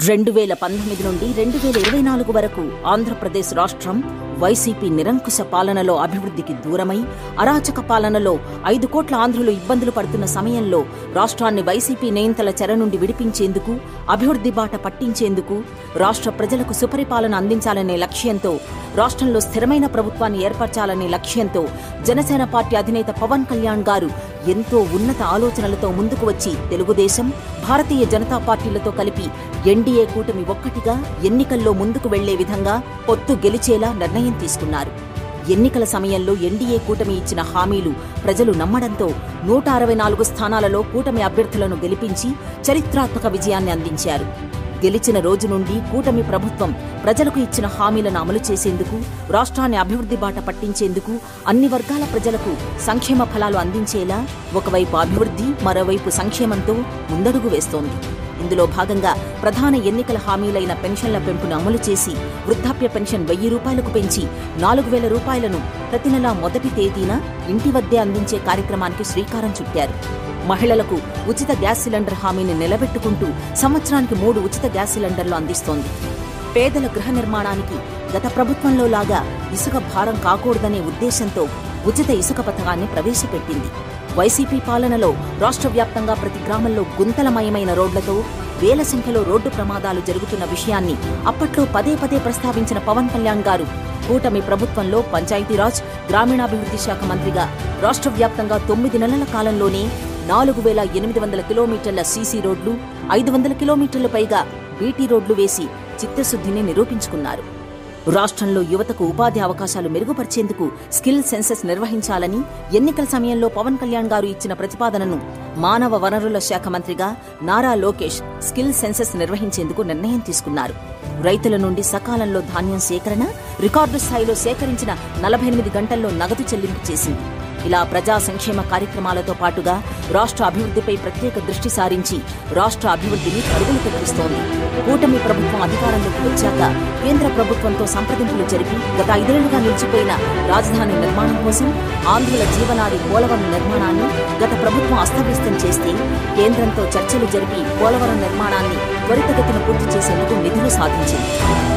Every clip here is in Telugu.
2019 నుండి 2024 వరకు ఆంధ్రప్రదేశ్ రాష్ట్రం వైసీపీ నిరంకుశ పాలనలో అభివృద్ధికి దూరమై అరాచక పాలనలో 5 కోట్ల ఆంధ్రులు ఇబ్బందులు పడుతున్న సమయంలో రాష్ట్రాన్ని వైసీపీ నేంతల చెర నుండి విడిపించేందుకు అభివృద్ధి బాట పట్టించేందుకు రాష్ట్ర ప్రజలకు సుపరిపాలన అందించాలనే లక్ష్యంతో రాష్ట్రంలో స్థిరమైన ప్రభుత్వాన్ని ఏర్పరచాలనే లక్ష్యంతో జనసేన పార్టీ అధినేత పవన్ కళ్యాణ్ గారు ఎంతో ఉన్నత ఆలోచనలతో ముందుకు వచ్చి తెలుగుదేశం, భారతీయ జనతా పార్టీలతో కలిపి ఎన్డీఏ కూటమి ఒక్కటిగా ఎన్నికల్లో ముందుకు వెళ్లే విధంగా పొత్తు గెలిచేలా నిర్ణయం తీసుకున్నారు. ఎన్నికల సమయంలో ఎన్డీఏ కూటమి ఇచ్చిన హామీలు ప్రజలు నమ్మడంతో 164 స్థానాలలో కూటమి అభ్యర్థులను గెలిపించి చరిత్రాత్మక విజయాన్ని అందించారు. గెలిచిన రోజు నుండి కూటమి ప్రభుత్వం ప్రజలకు ఇచ్చిన హామీలను అమలు చేసేందుకు, రాష్ట్రాన్ని అభివృద్ధి బాట పట్టించేందుకు అన్ని వర్గాల ప్రజలకు సంక్షేమ ఫలాలు అందించేలా ఒకవైపు అభివృద్ధి, మరోవైపు సంక్షేమంతో ముందడుగు వేస్తోంది. ఇందులో భాగంగా ప్రధాన ఎన్నికల హామీలైన పెన్షన్ల పెంపును అమలు చేసి వృద్ధాప్య పెన్షన్ 1000 రూపాయలకు పెంచి 4000 రూపాయలను ప్రతి నెలా మొదటి తేదీన ఇంటి వద్దే అందించే కార్యక్రమానికి శ్రీకారం చుట్టారు. మహిళలకు ఉచిత గ్యాస్ సిలిండర్ హామీని నిలబెట్టుకుంటూ సంవత్సరానికి 3 ఉచిత గ్యాస్ సిలిండర్లు అందిస్తోంది. పేదల గృహ నిర్మాణానికి గత ప్రభుత్వంలో లాగా ఇసుక భారం కాకూడదనే ఉద్దేశంతో ఉచిత ఇసుక పథకాన్ని ప్రవేశపెట్టింది. వైసీపీ పాలనలో రాష్ట్ర వ్యాప్తంగా ప్రతి గ్రామంలో గుంతలమయమైన రోడ్లతో వేల సంఖ్యలో రోడ్డు ప్రమాదాలు జరుగుతున్న విషయాన్ని అప్పట్లో పదే పదే ప్రస్తావించిన పవన్ కళ్యాణ్ గారు కూటమి ప్రభుత్వంలో పంచాయతీరాజ్, గ్రామీణాభివృద్ధి శాఖ మంత్రిగా రాష్ట్ర వ్యాప్తంగా 9 నెలల కాలంలోనే 4800 కిలోమీటర్ల సీసీ రోడ్లు, 500 కిలోమీటర్ల పైగా బీటీ రోడ్లు వేసి చిత్తశుద్ధిని నిరూపించుకున్నారు. రాష్ట్రంలో యువతకు ఉపాధి అవకాశాలు మెరుగుపరిచేందుకు స్కిల్ సెన్సెస్ నిర్వహించాలని ఎన్నికల సమయంలో పవన్ కళ్యాణ్ గారు ఇచ్చిన ప్రతిపాదనను మానవ వనరుల శాఖ మంత్రిగా నారా లోకేష్ స్కిల్ సెన్సెస్ నిర్వహించేందుకు నిర్ణయం తీసుకున్నారు. రైతుల నుండి సకాలంలో ధాన్యం సేకరణ, రికార్డు స్థాయిలో సేకరించిన 48 గంటల్లో నగదు చెల్లింపు చేసింది. ఇలా ప్రజా సంక్షేమ కార్యక్రమాలతో పాటుగా రాష్ట్ర అభివృద్ధిపై ప్రత్యేక దృష్టి సారించి రాష్ట్ర అభివృద్ధిని పరుగులు పెట్టిస్తోంది. కూటమి ప్రభుత్వం అధికారంలోకి వచ్చాక కేంద్ర ప్రభుత్వంతో సంప్రదింపులు జరిపి గత 5 ఏళ్లుగా నిలిచిపోయిన రాజధాని నిర్మాణం కోసం ఆంధ్రుల జీవనాడి పోలవరం నిర్మాణాన్ని గత ప్రభుత్వం అస్తవ్యస్తం చేస్తే కేంద్రంతో చర్చలు జరిపి పోలవరం నిర్మాణాన్ని త్వరితగతిన పూర్తి చేసేందుకు నిధులు సాధించింది.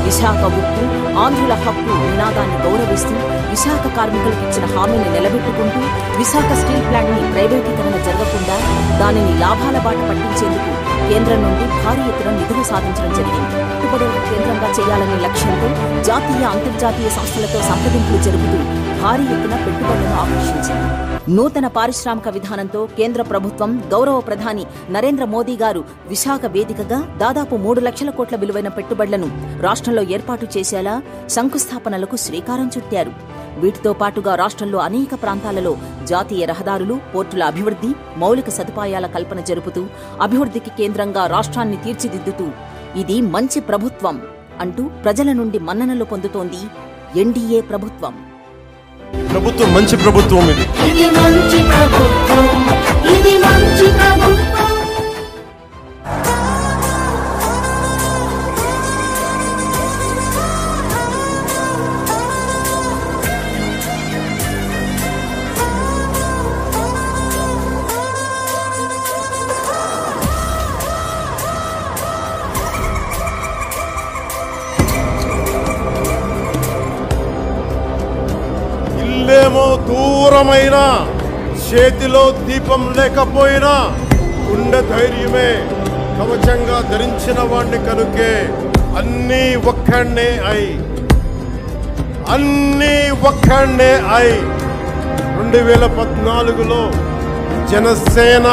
విశాఖ ఉక్కు, ఆంధ్రుల హక్కు నినాదాన్ని గౌరవిస్తూ విశాఖ కార్మికులకు ఇచ్చిన హామీని నిలబెట్టుకుంటూ విశాఖ స్టీల్ ప్లాంట్ ని ప్రైవేటీకరణ జరగకుండా దానిని లాభాల బాట పట్టించేందుకు కేంద్రం నుండి భారీ ఎత్తున నిధులు సాధించడం జరిగింది. పెట్టుబడులను కేంద్రంగా చేయాలనే లక్ష్యంతో జాతీయ, అంతర్జాతీయ సంస్థలతో సంప్రదింపులు జరుపుతూ భారీ ఎత్తున పెట్టుబడులను ఆకర్షించింది. నూతన పారిశ్రామిక విధానంతో కేంద్ర ప్రభుత్వం గౌరవ ప్రధాని నరేంద్ర మోదీ గారు విశాఖ వేదికగా దాదాపు 3 లక్షల కోట్ల విలువైన పెట్టుబడులను రాష్ట్రంలో ఏర్పాటు చేసేలా శంకుస్థాపనలకు శ్రీకారం చుట్టారు. వీటితో పాటుగా రాష్ట్రంలో అనేక ప్రాంతాలలో జాతీయ రహదారులు, పోర్టుల అభివృద్ధి, మౌలిక సదుపాయాల కల్పన జరుపుతూ అభివృద్ధికి కేంద్రంగా రాష్ట్రాన్ని తీర్చిదిద్దుతూ ఇది మంచి ప్రభుత్వం అంటూ ప్రజల నుండి మన్ననలు పొందుతోంది ఎన్డీఏ ప్రభుత్వం. ప్రభుత్వం మంచి ప్రభుత్వం, ఇది మంచి ప్రభుత్వం, ఇది మంచి ప్రభుత్వం. ఇల్లేమో దూరమైన, చేతిలో దీపం లేకపోయినా గుండె ధైర్యమే కవచంగా ధరించిన వాణ్ణి కనుకే అన్నీ ఒక్కడే అయి 2014లో జనసేన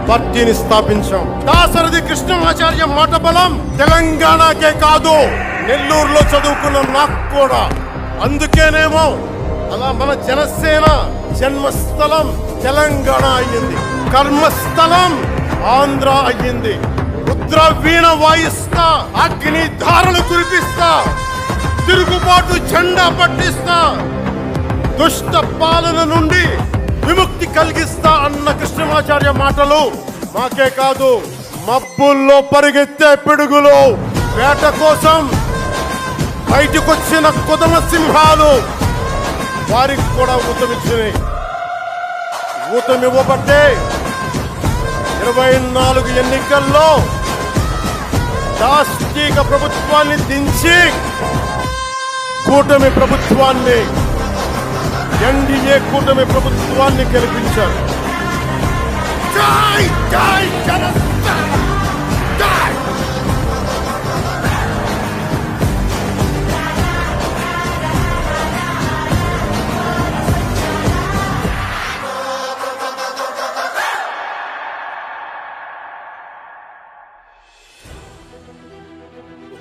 పార్టీని స్థాపించాం. దాశరథి కృష్ణమాచార్య మాట బలం తెలంగాణకే కాదు, నెల్లూరులో చదువుకున్న నాకు కూడా. అందుకేనేమో అలా మన జనసేన జన్మస్థలం తెలంగాణ అయ్యింది, కర్మస్థలం ఆంధ్ర అయ్యింది. రుద్ర వీణ వాయిస్తా, అగ్ని ధారలు కురిపిస్తా, తిరుగుబాటు జెండా పట్టిస్తా, దుష్ట పాలన నుండి విముక్తి కలిగిస్తా అన్న కృష్ణమాచార్య మాటలు మాకే కాదు, మబ్బుల్లో పరిగెత్తే పిడుగులు, వేట కోసం బయటకొచ్చిన కొదమ సింహాలు వారికి కూడా ఊతమిచ్చినాయి. ఊతమివ్వబట్టే 24 ఎన్నికల్లో దాష్టీక ప్రభుత్వాన్ని దించి కూటమి ప్రభుత్వాన్ని, ఎన్డీఏ కూటమి ప్రభుత్వాన్ని గెలిపించారు. జై జై జనసేన జై.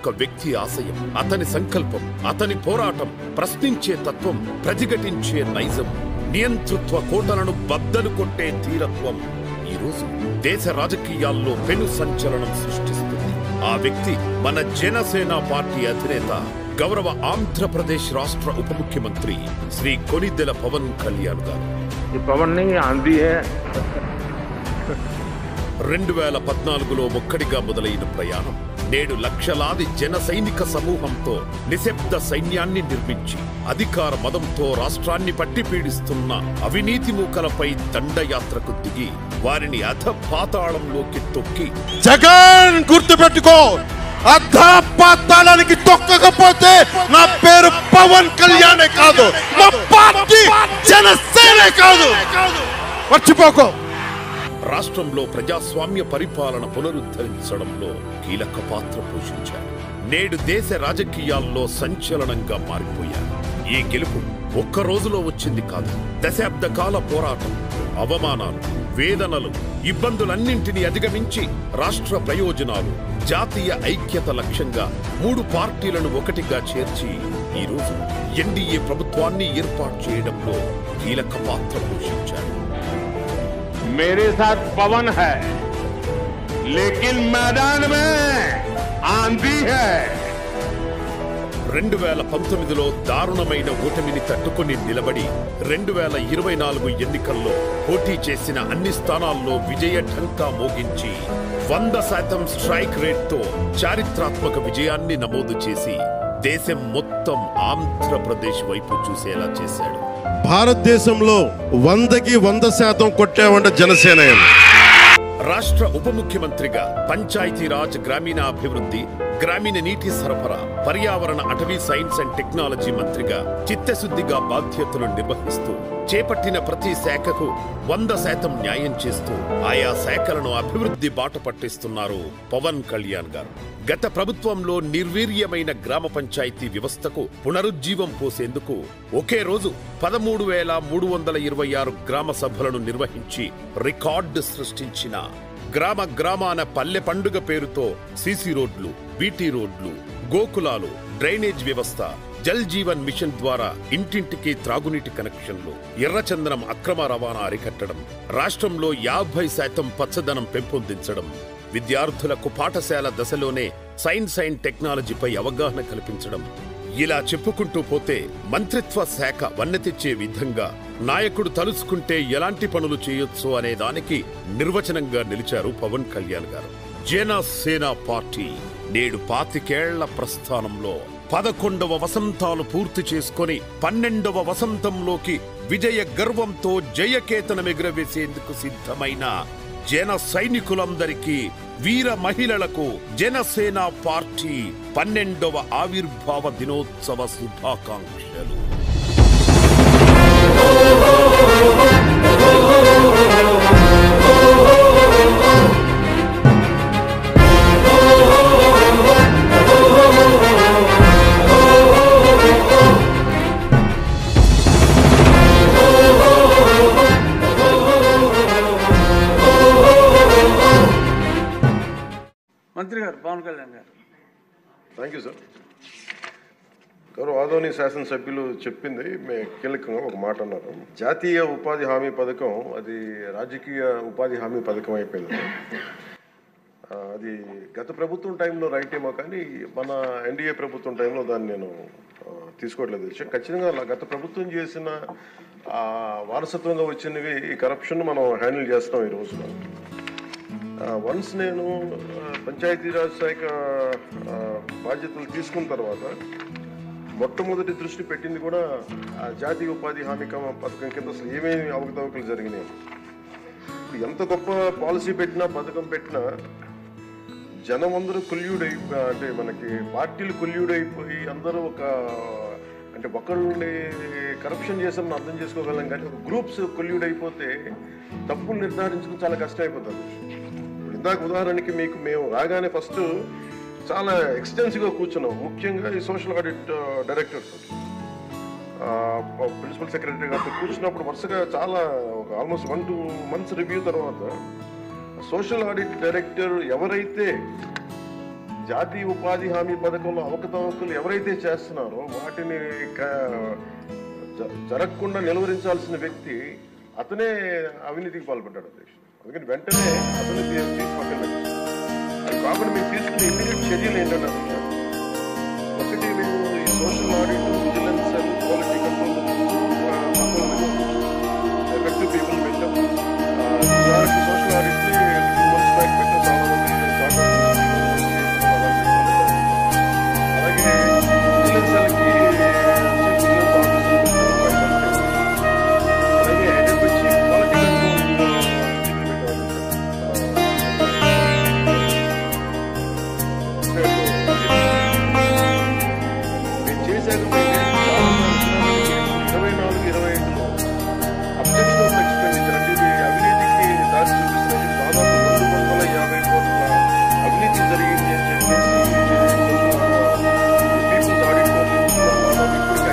ఒక వ్యక్తి ఆశయం, అతని సంకల్పం, అతని పోరాటం, ప్రశ్నించే తత్వం, ప్రతిఘటించే నైజం, నియంతృత్వ కోటలను బద్దలు కొట్టే తీరత్వం ఈరోజు దేశ రాజకీయాల్లో పెను సంచలనం సృష్టిస్తుంది. ఆ వ్యక్తి మన జనసేన పార్టీ అధినేత, గౌరవ ఆంధ్రప్రదేశ్ రాష్ట్ర ఉప ముఖ్యమంత్రి శ్రీ కొనిదెల పవన్ కళ్యాణ్ గారు. 2014లో ఒక్కడిగా మొదలైన ప్రయాణం నేడు లక్షలాది జన సైనిక సమూహంతో నిశ్శబ్ద సైన్యాన్ని నిర్మించి అధికార మదంతో రాష్ట్రాన్ని పట్టి పీడిస్తున్న అవినీతి మూకలపై దండయాత్రకు దిగి వారిని అధపాతాళంలోకి తొక్కి, జగన్ గుర్తుపెట్టుకో, అధపాతాళానికి తొక్కకపోతే నా పేరు పవన్ కళ్యాణే కాదు, మా పార్టీ జనసేనే కాదు, మర్చిపోకో. రాష్ట్రంలో ప్రజాస్వామ్య పరిపాలన పునరుద్ధరించడంలో కీలక పాత్ర పోషించారు. నేడు దేశ రాజకీయాల్లో సంచలనంగా మారిపోయారు. ఈ గెలుపు ఒక్క రోజులో వచ్చింది కాదు. దశాబ్ద కాల పోరాటం, అవమానాలు, వేదనలు, ఇబ్బందులన్నింటినీ అధిగమించి రాష్ట్ర ప్రయోజనాలు, జాతీయ ఐక్యత లక్ష్యంగా 3 పార్టీలను ఒకటిగా చేర్చి ఈరోజు ఎన్డీఏ ప్రభుత్వాన్ని ఏర్పాటు చేయడంలో కీలక పాత్ర పోషించారు. मेरे साथ पवन है, लेकिन मैदान में आंधी है. 2019లో దారుణమైన ఓటమిని తట్టుకుని నిలబడి 2024 ఎన్నికల్లో పోటీ చేసిన అన్ని స్థానాల్లో విజయ ఢంకా మోగించి 100% స్ట్రైక్ రేట్తో చారిత్రాత్మక విజయాన్ని నమోదు చేసి దేశం మొత్తం ఆంధ్రప్రదేశ్ వైపు చూసేలా చేశాడు. భారతదేశంలో 100కి 100% కొట్టేవంట జనసేన. రాష్ట్ర ఉప ముఖ్యమంత్రిగా పంచాయతీరాజ్, గ్రామీణాభివృద్ధి, గ్రామీణ నీటి సరఫరా, పర్యావరణ, అటవీ, సైన్స్ అండ్ టెక్నాలజీ మంత్రిగా చిత్తశుద్ధిగా బాధ్యతలు నిర్వహిస్తూ చేపట్టిన ప్రతి శాఖకు 100% న్యాయం చేస్తూ ఆయా శాఖలను అభివృద్ధి బాట పట్టిస్తున్నారు పవన్ కళ్యాణ్ గారు. గత ప్రభుత్వంలో నిర్వీర్యమైన గ్రామ పంచాయతీ వ్యవస్థకు పునరుజ్జీవం పోసేందుకు ఒకే రోజు 13,326 గ్రామ సభలను నిర్వహించి రికార్డు సృష్టించిన, గ్రామాన పల్లె పండుగ పేరుతో సీసీ రోడ్లు, బీటీ రోడ్లు, గోకులాలు, డ్రైనేజ్ వ్యవస్థ, జల్ జీవన్ మిషన్ ద్వారా ఇంటింటికి త్రాగునీటి కనెక్షన్లు, ఎర్రచందనం అక్రమ రవాణా అరికట్టడం, రాష్ట్రంలో 50% పచ్చదనం పెంపొందించడం, విద్యార్థులకు పాఠశాల దశలోనే సైన్స్ అండ్ టెక్నాలజీపై అవగాహన కల్పించడం, ఇలా చెప్పుకుంటూ పోతే మంత్రిత్వ శాఖ వన్నె తెచ్చే విధంగా నాయకుడు తలుసుకుంటే ఎలాంటి పనులు చేయొచ్చు అనే దానికి నిర్వచనంగా నిలిచారు పవన్ కళ్యాణ్ గారు. జనసేన పార్టీ నేడు 25 ఏళ్ల ప్రస్థానంలో 11వ వసంతాలు పూర్తి చేసుకొని 12వ వసంతంలోకి విజయ గర్వంతో జయకేతనం ఎగురవేసేందుకు సిద్ధమైన జన సైనికులందరికీ, వీర మహిళలకు జనసేన పార్టీ 12వ ఆవిర్భావ దినోత్సవ శుభాకాంక్షలు. మంత్రి గారు, పవన్ కళ్యాణ్ గారు. Thank you sir. గౌరవ ఆదోని శాసనసభ్యులు చెప్పింది కీలకంగా ఒక మాట అన్నారు. జాతీయ ఉపాధి హామీ పథకం అది రాజకీయ ఉపాధి హామీ పథకం అయిపోయింది. అది గత ప్రభుత్వం టైంలో రైట్ ఏమో, కానీ మన ఎన్డీఏ ప్రభుత్వం టైంలో దాన్ని నేను తీసుకోవట్లేదు. ఖచ్చితంగా గత ప్రభుత్వం చేసిన వారసత్వంగా వచ్చినవి ఈ కరప్షన్ మనం హ్యాండిల్ చేస్తాం ఈ రోజున. వన్స్ నేను పంచాయతీరాజ్ శాఖ బాధ్యతలు తీసుకున్న తర్వాత మొట్టమొదటి దృష్టి పెట్టింది కూడా జాతీయ ఉపాధి హామీ పథకం కింద అసలు ఏమేమి అవకతవకలు జరిగినాయి. ఎంత గొప్ప పాలసీ పెట్టినా, పథకం పెట్టినా జనం అందరూ కొల్యూడైపోయి, అంటే మనకి పార్టీలు కొల్యూడైపోయి అందరూ ఒక, అంటే ఒకరిని కరప్షన్ చేసామని అర్థం చేసుకోగలం, కానీ ఒక గ్రూప్స్ కొల్యూడైపోతే తప్పులు నిర్ధారించడం చాలా కష్టం అయిపోతుంది. ఇప్పుడు ఇందాక ఉదాహరణకి మేము రాగానే ఫస్ట్ చాలా ఎక్స్టెన్సివ్గా కూర్చున్నాం. ముఖ్యంగా ఈ social audit directors, principal secretary గారితో కూర్చున్నప్పుడు వరుసగా చాలా ఒక ఆల్మోస్ట్ 1-2 months రివ్యూ తర్వాత సోషల్ ఆడిట్ డైరెక్టర్ ఎవరైతే జాతీయ ఉపాధి హామీ పథకంలో అవకతవకలు ఎవరైతే చేస్తున్నారో వాటిని జరగకుండా నిలువరించాల్సిన వ్యక్తి అతనే అవినీతికి పాల్పడ్డాడు అధ్యక్ష. అందుకని వెంటనే అతను తీసి పక్కన పెట్టారు. అది కాకుండా మేము తీసుకున్న ఇమీడియట్ చర్యలు ఏంటంటే అధ్యక్ష, ఒకటి మేము ఈ social audit, vigilance and quality control effective people పెట్టాం. సోషల్ ఆడిట్ 2 months బ్యాక్ పెట్టాం. చాలా మంది అలాగే విజిలెన్స్ వాళ్ళకి అలాగే హెడెడ్ వచ్చి క్వాలిటీ మేము చేశాక 24-25లో అబ్జెక్షన్ ఎక్స్పెండిచర్, అంటే ఇది అవినీతికి దారి చూపిస్తున్నది. దాదాపు 250 కోట్ల అవినీతి జరిగింది అని చెప్పేసి పీపుల్స్ ఆడిట్ దాదాపు ఇప్పటికి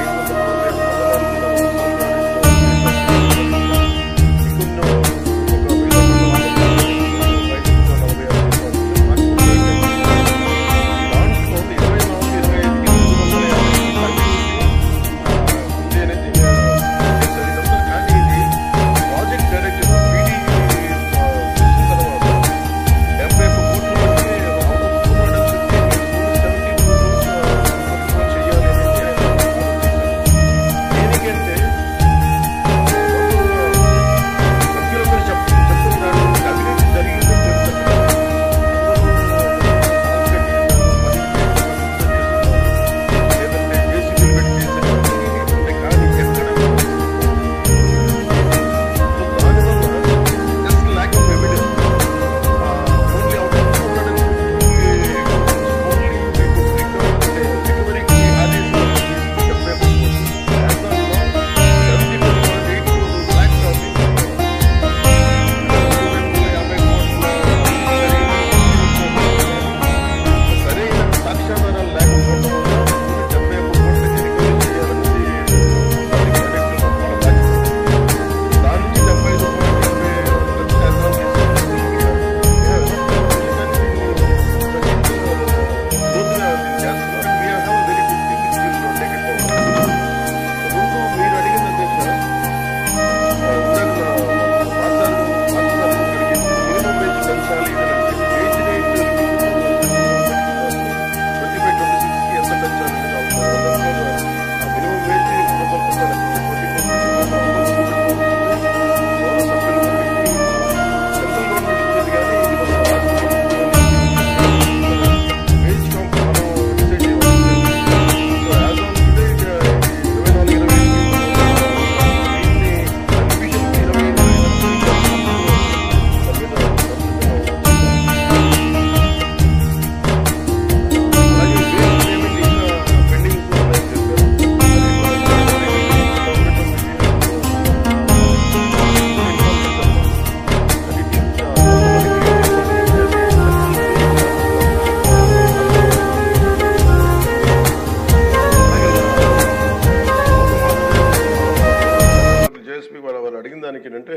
'జేఎస్పీ' వాళ్ళు అడిగిన దానికి ఏంటంటే,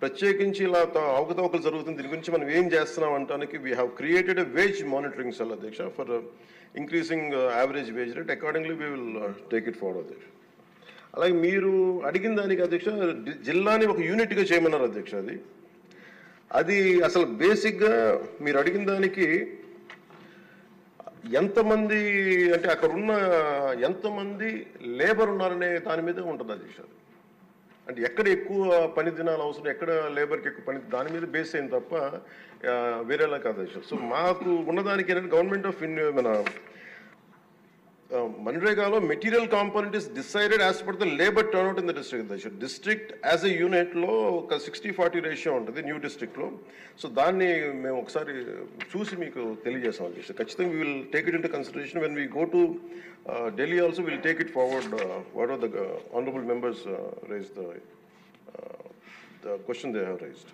ప్రత్యేకించి ఇలా అవకతవకలు జరుగుతుంది, దీని గురించి మనం ఏం చేస్తున్నాం అంటానికి we have created a wage monitoring cell అధ్యక్ష for increasing average wage rate. Accordingly we will take it forward అధ్యక్ష. అలాగే మీరు అడిగిన దానికి అధ్యక్ష, జిల్లాని ఒక యూనిట్గా చేయమన్నారు అధ్యక్ష. అది అసలు బేసిక్గా మీరు అడిగిన దానికి ఎంతమంది, అంటే అక్కడ ఉన్న ఎంతమంది లేబర్ ఉన్నారనే దాని మీద ఉంటుంది అధ్యక్ష. అంటే ఎక్కడ ఎక్కువ పని దినాలు అవసరం, ఎక్కడ లేబర్కి ఎక్కువ పని, దాని మీద బేస్ అయింది తప్ప వేరేలా కాదు అధ్యక్ష. సో మాకు ఉన్నదానికి ఏంటంటే, గవర్నమెంట్ ఆఫ్ ఇండియా మన Manregalo material component is decided as per the labor turnout in the district. The district as a unit lo 60-40 ratio untadi new district lo. So danni mem okkasari chusi meeku teliyesam adhyaksh. Kachithanga we will take it into consideration when we go to Delhi also. We will take it forward whatever the honorable members raised the question they have raised.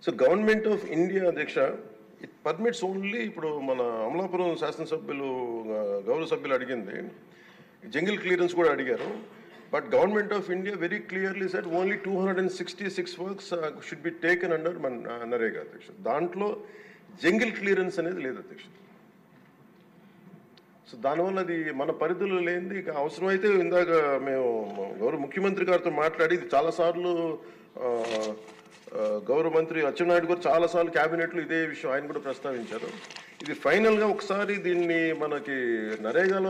So government of India adhyaksha, it permits only ఇప్పుడు మన అమలాపురం శాసనసభ్యులు గౌరవ సభ్యులు అడిగింది జంగిల్ క్లియరెన్స్ కూడా అడిగారు. But government of India very clearly said only 266 works should be taken under NREGA అధ్యక్ష. దాంట్లో జంగిల్ క్లియరెన్స్ అనేది లేదు అధ్యక్ష. సో దానివల్ల అది మన పరిధిలో లేనిది. ఇక అవసరమైతే ఇందాక మేము గౌరవ ముఖ్యమంత్రి గారితో మాట్లాడి ఇది చాలాసార్లు గౌరవ మంత్రి అచ్చెన్నాయుడు గారు చాలాసార్లు క్యాబినెట్లో ఇదే విషయం ఆయన కూడా ప్రస్తావించారు. ఇది ఫైనల్గా ఒకసారి దీన్ని మనకి నరేగాలో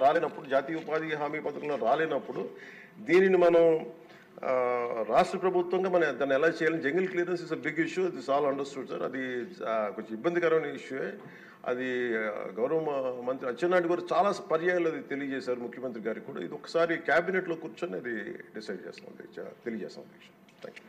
రాలేనప్పుడు, జాతీయ ఉపాధి హామీ పథకంలో రాలేనప్పుడు దీనిని మనం రాష్ట్ర ప్రభుత్వంగా మనం దాన్ని ఎలా చేయాలని, jungle clearance is a big issue. This all understood sir. అది కొంచెం ఇబ్బందికరమైన ఇష్యూయే. అది గౌరవ మంత్రి అచ్చెన్నాయుడు గారు చాలా పర్యాయాలు అది తెలియజేశారు ముఖ్యమంత్రి గారికి కూడా. ఇది ఒకసారి క్యాబినెట్లో కూర్చొని అది డిసైడ్ చేస్తాం తెలియజేస్తాం అధ్యక్ష. Thank you.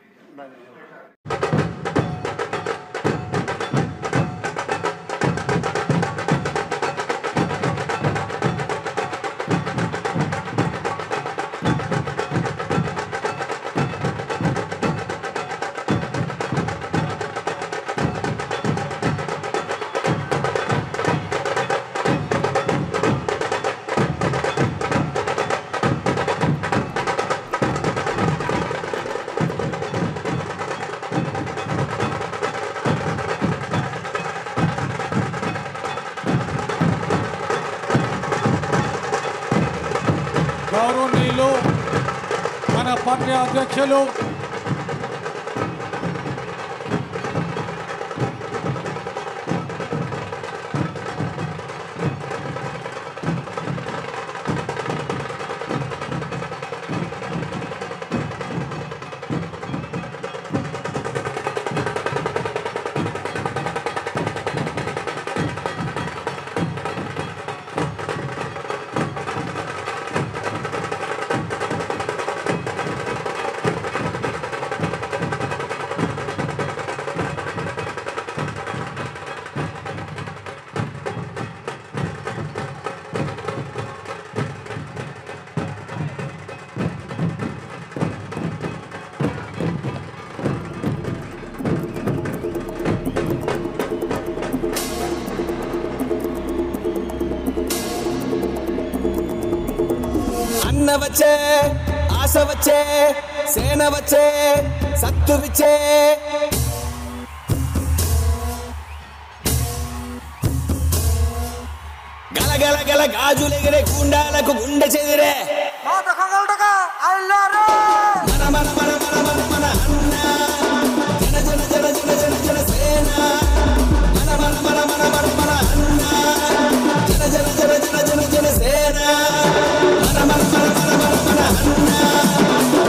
గౌరవనీయులు మన పార్టీ అధ్యక్షులు అన్న వచ్చే, ఆశ వచ్చే, సేన వచ్చే, సత్తు విచ్చే, గలగల గల గాజులెగిరే గుండాలకు గుండె చెదిరే మన మన మన మన మన మన అన్న జన జన జన జన జన జన సేన మన మన మన మన మన మన అన్న జన జన జన జన జన జన సేన మన మన మన మన మన మన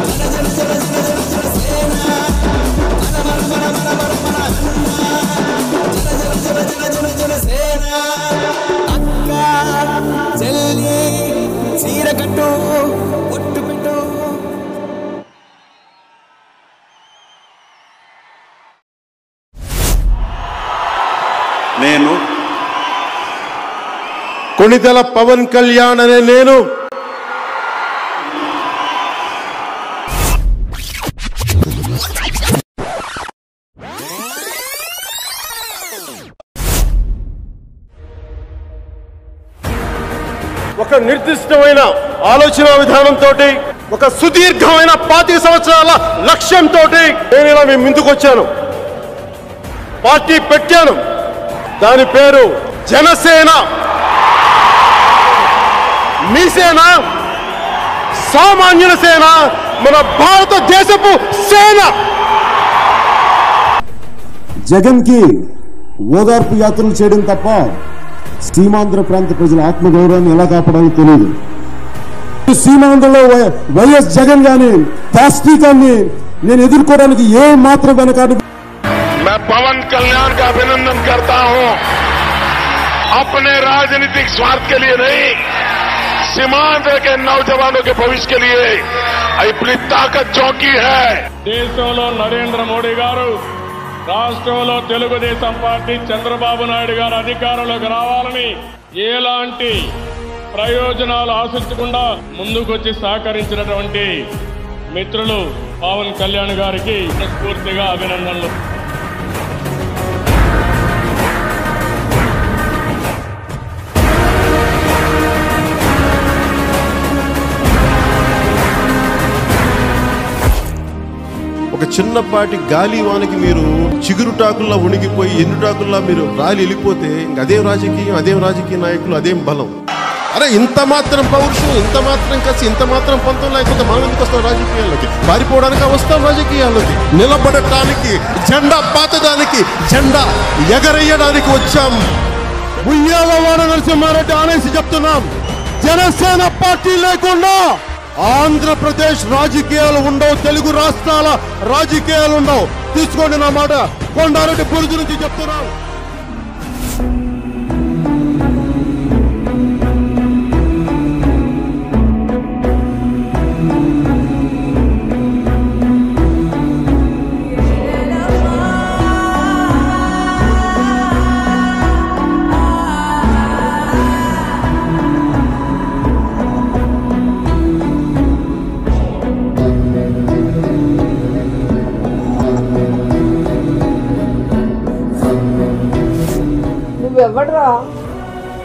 అన్న జన జన జన జన జన జన సేన మన మన మన మన మన మన అన్న జన జన జన జన జన జన సేన అక్క చెల్లి చీర కట్టు ఒట్టు పెట్టు. నేను కొణిదెల పవన్ కళ్యాణ్ అనే నేను ఒక నిర్దిష్టమైన ఆలోచన విధానంతో, ఒక సుదీర్ఘమైన 25 సంవత్సరాల లక్ష్యంతో నేను ఇలా మీ ముందుకు వచ్చాను. పార్టీ పెట్టాను. దాని పేరు జనసేన. మీ సేన, సామాన్యుల సేన, మన భారతదేశపు సేన. జగన్ కి ఓదార్పు యాత్రలు చేయడం తప్ప సీమాంధ్ర ప్రాంత ప్రజల ఆత్మగౌరవాన్ని ఎలా కాపాడాలో తెలియదు. సీమాంధ్రలో వైఎస్ జగన్ గాని దాష్టీకాన్ని నేను ఎదుర్కోవడానికి ఏ మాత్రం వెనకాడు. मैं पवन कल्याण का अभिनंदन करता हूं। अपने राजनीतिक स्वार्थ के लिए नहीं, सीमांध्र के नौजवानों के भविष्य के लिए अपनी ताकत चौकी है। దేశంలో నరేంద్ర మోడీ గారు, రాష్ట్రంలో తెలుగుదేశం పార్టీ చంద్రబాబు నాయుడు గారు అధికారంలోకి రావాలని ఎలాంటి ప్రయోజనాలు ఆశించకుండా ముందుకొచ్చి సహకరించినటువంటి మిత్రులు పవన్ కళ్యాణ్ గారికి మనస్ఫూర్తిగా అభినందనలు. ఒక చిన్నపాటి గాలి వానికి మీరు చిగురుటాకుల్లా ఉణిగిపోయి ఎండుటాకుల్లా మీరు రాలి వెళ్ళిపోతే ఇంక అదేం రాజకీయం, అదేం రాజకీయ నాయకులు, అదేం బలం. అరే ఇంత మాత్రం పౌరుషం, ఇంత మాత్రం కసి, ఇంత మాత్రం పంతం లేకపోతే మనం ఎందుకు వస్తాం రాజకీయాల్లోకి? పారిపోవడానికి వస్తాం రాజకీయాల్లోకి. నిలబడటానికి, జెండా పాతడానికి, జెండా ఎగరేయడానికి వచ్చాం. ఉయ్యాల వాడ నరసింహారెడ్డి అనేసి చెప్తున్నాం. జనసేన పార్టీ లేకుండా ఆంధ్రప్రదేశ్ రాజకీయాలు ఉండవు, తెలుగు రాష్ట్రాల రాజకీయాలు ఉండవు. తీసుకోండి నా మాట, కొండారెడ్డి బురుజు నుంచి చెప్తున్నాం.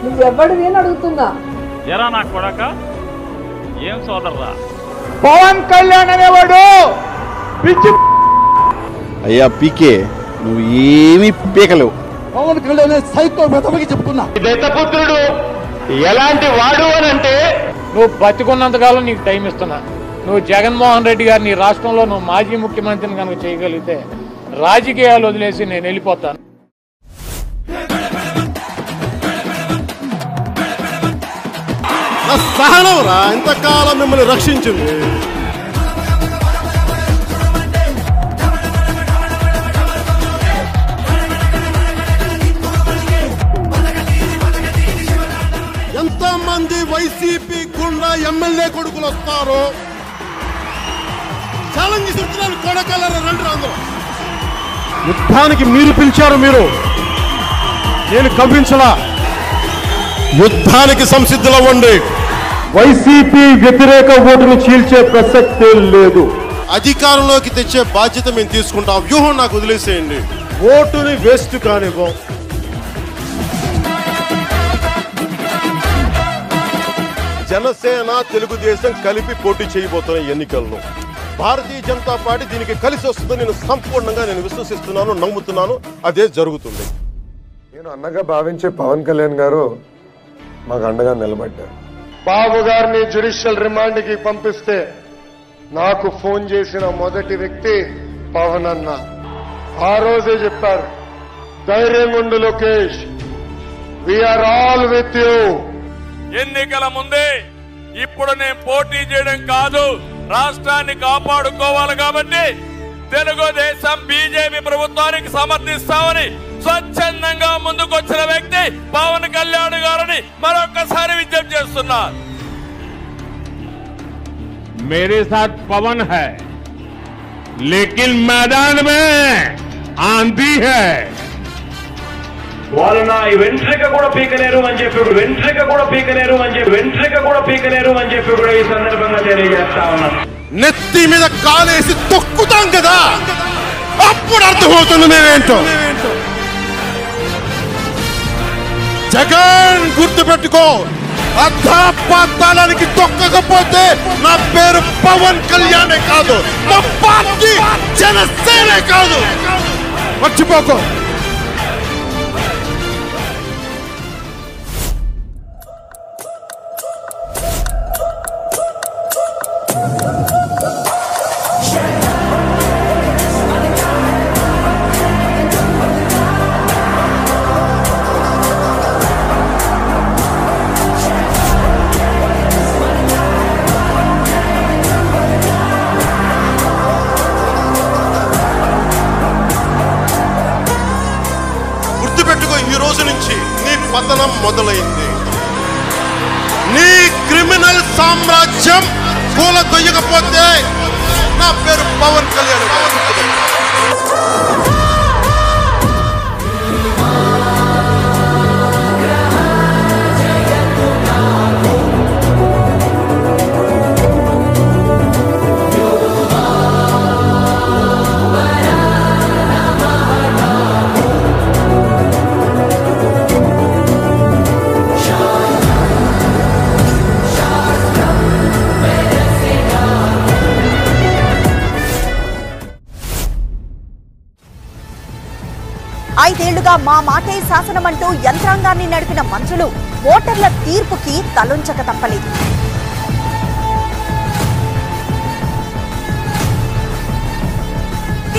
నువ్వెవ్వడివి అని అడుగుతున్నా. ఎరా నా కొడక, ఏం సోదరురా పవన్ కళ్యాణ్ అనేవాడు పిచ్చి. అయ్యా పీకే, నువ్వు ఏమీ పీకలేవు. పవన్ కళ్యాణ్ సైకో మెతమకి చెప్తున్నా. దత్తపుత్రుడు ఎలాంటి వాడు అని అంటే, నువ్వు బతికున్నంతకాలం నీకు టైం ఇస్తున్నా. నువ్వు జగన్మోహన్ రెడ్డి గారిని రాష్ట్రంలో నువ్వు మాజీ ముఖ్యమంత్రిని కనుక చేయగలిగితే రాజకీయాలు వదిలేసి నేను వెళ్ళిపోతాను. సహనం రా, ఇంతకాలం మిమ్మల్ని రక్షించింది. ఎంతమంది వైసీపీ గుండా ఎమ్మెల్యే కొడుకులు వస్తారు? ఛాలెంజ్ చేస్తున్నాను, కొడకలరా రండి అందరూ. యుద్ధానికి మీరు పిలిచారు, మీరు, నేను కవ్వించలా. యుద్ధానికి సంసిద్ధులవ్వండి. వైసీపీ వ్యతిరేక ఓటును చీల్చే ప్రసక్తే లేదు. అధికారంలోకి తెచ్చే బాధ్యత మేము తీసుకుంటాం. వ్యూహం నాకు వదిలేసేయండి. ఓటుని వేస్ట్ కానివ్వం. జనసేన, తెలుగుదేశం కలిపి పోటీ చేయబోతున్న ఎన్నికల్లో భారతీయ జనతా పార్టీ దీనికి కలిసి వస్తుందని నేను సంపూర్ణంగా విశ్వసిస్తున్నాను, నమ్ముతున్నాను. అదే జరుగుతుంది. నేను అన్నగా భావించే పవన్ కళ్యాణ్ గారు మాకు అండగా నిలబడ్డారు. బాబు గారిని జ్యుడిషియల్ రిమాండ్ కి పంపిస్తే నాకు ఫోన్ చేసిన మొదటి వ్యక్తి పవన్ అన్న. ఆ రోజే చెప్పారు, ధైర్యంగా ఉండు Lokesh, we're all with you. ఎన్నికల ముందే ఇప్పుడు నేను పోటీ చేయడం కాదు, రాష్ట్రాన్ని కాపాడుకోవాలి కాబట్టి తెలుగుదేశం బీజేపీ ప్రభుత్వానికి సమర్థిస్తామని స్వచ్ఛందంగా ముందుకొచ్చిన వ్యక్తి పవన్ కళ్యాణ్ గారిని మరొకసారి విజ్ఞప్తి చేస్తున్నా. मेरे साथ पवन है, लेकिन मैदान में आंधी है. వాళ్ళు నా వెంట్రిక కూడా పీకలేరు అని చెప్పి కూడా ఈ సందర్భంగా తెలియజేస్తా ఉన్నాను. నెత్తి మీద కాలేసి తొక్కుతాం కదా, అప్పుడు అర్థమవుతుంది మేమేంటో. జగన్ గుర్తుపెట్టుకో, అర్ధపాతాళానికి తొక్కకపోతే నా పేరు పవన్ కళ్యాణే కాదు, నా పార్టీ జనసేనే కాదు, మర్చిపోకో. పతనం మొదలైంది. నీ క్రిమినల్ సామ్రాజ్యం కూలదొయ్యకపోతే నా పేరు పవన్ కళ్యాణ్. ఐదేళ్లుగా మా మాటే శాసనమంటూ యంత్రాంగాన్ని నడిపిన మంత్రులు ఓటర్ల తీర్పుకి తలొంచక తప్పలేదు.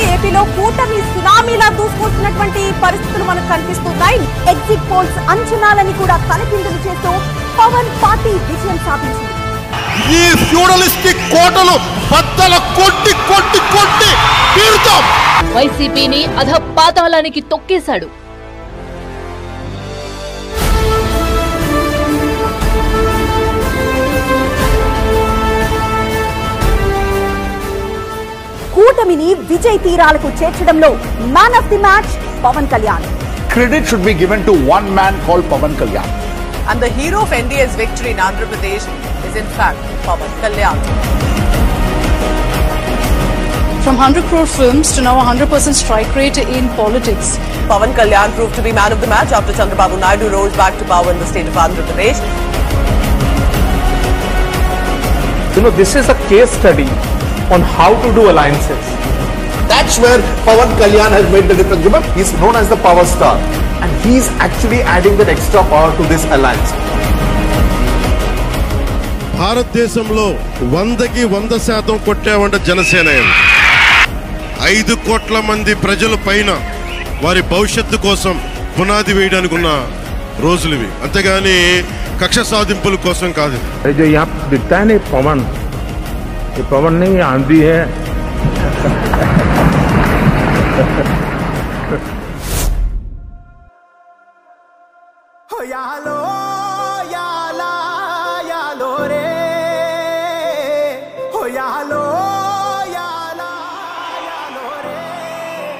ఏపీలో కూటమి సునామీలా దూసుకొస్తున్నటువంటి పరిస్థితులు మనకు కనిపిస్తున్నాయి. ఎగ్జిట్ పోల్స్ అంచనాలని కూడా తలకిందులు చేస్తూ పవన్ పార్టీ విజయం సాధించింది. ఈ ఫ్యూడలిస్టిక్ కోటలు బద్దల కొట్టి కొట్టి కొట్టి తీరుతాం. వైసీపీని అధపాతాళానికి తొక్కేశాడు. కూటమిని విజయ్ తీరాలకు చేర్చడంలో man of the match Pawan Kalyan. Credit should be given to one man called Pawan Kalyan. And the hero of NDA's victory in Andhra Pradesh is in fact Pawan Kalyan. From 100 crore films to now 100% strike rate in politics. Pawan Kalyan proved to be man of the match after Chandrababu Naidu rose back to power in the state of Andhra Pradesh. You know, this is a case study on how to do alliances. That's where Pawan Kalyan has made the difference. Remember, he's known as the power star, and he's actually adding that extra power to this alliance. భారతదేశంలో 100కి 100% కొట్టేవంట జనసేన. 5 కోట్ల మంది ప్రజల పైన వారి భవిష్యత్తు కోసం పునాది వేయడానికి ఉన్న రోజులు ఇవి, అంతేగాని కక్ష సాధింపుల కోసం కాదు. जो यहाँ दिखता है ना पवन, ये पवन नहीं आंधी है.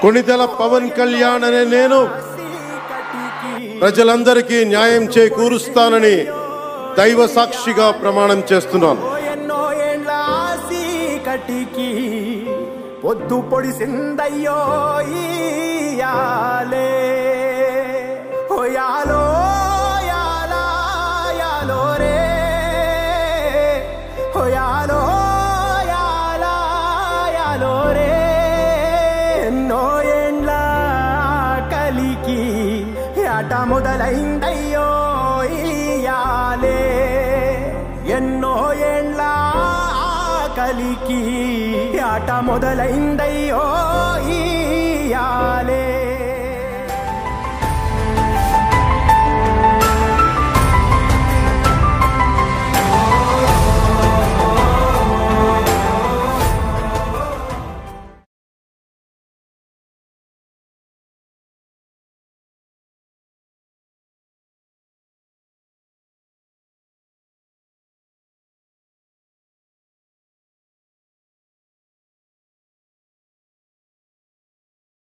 కొణిదెల పవన్ కళ్యాణ్ అనే నేను ప్రజలందరికీ న్యాయం చేకూరుస్తానని దైవ సాక్షిగా ప్రమాణం చేస్తున్నాను. పొద్దు పొడిసిందయ్యో ఇయాలే హోయాలో యాలా యాలో రే హోయాలో యాలా యాలో రే ఎన్నో ఏండ్ల కలికి ఆట మొదలైందయ్యో ఇయాలే ఎన్నో ఏండ్ల కలికి ఆట మొదలైందయ్యో ఇయాలే.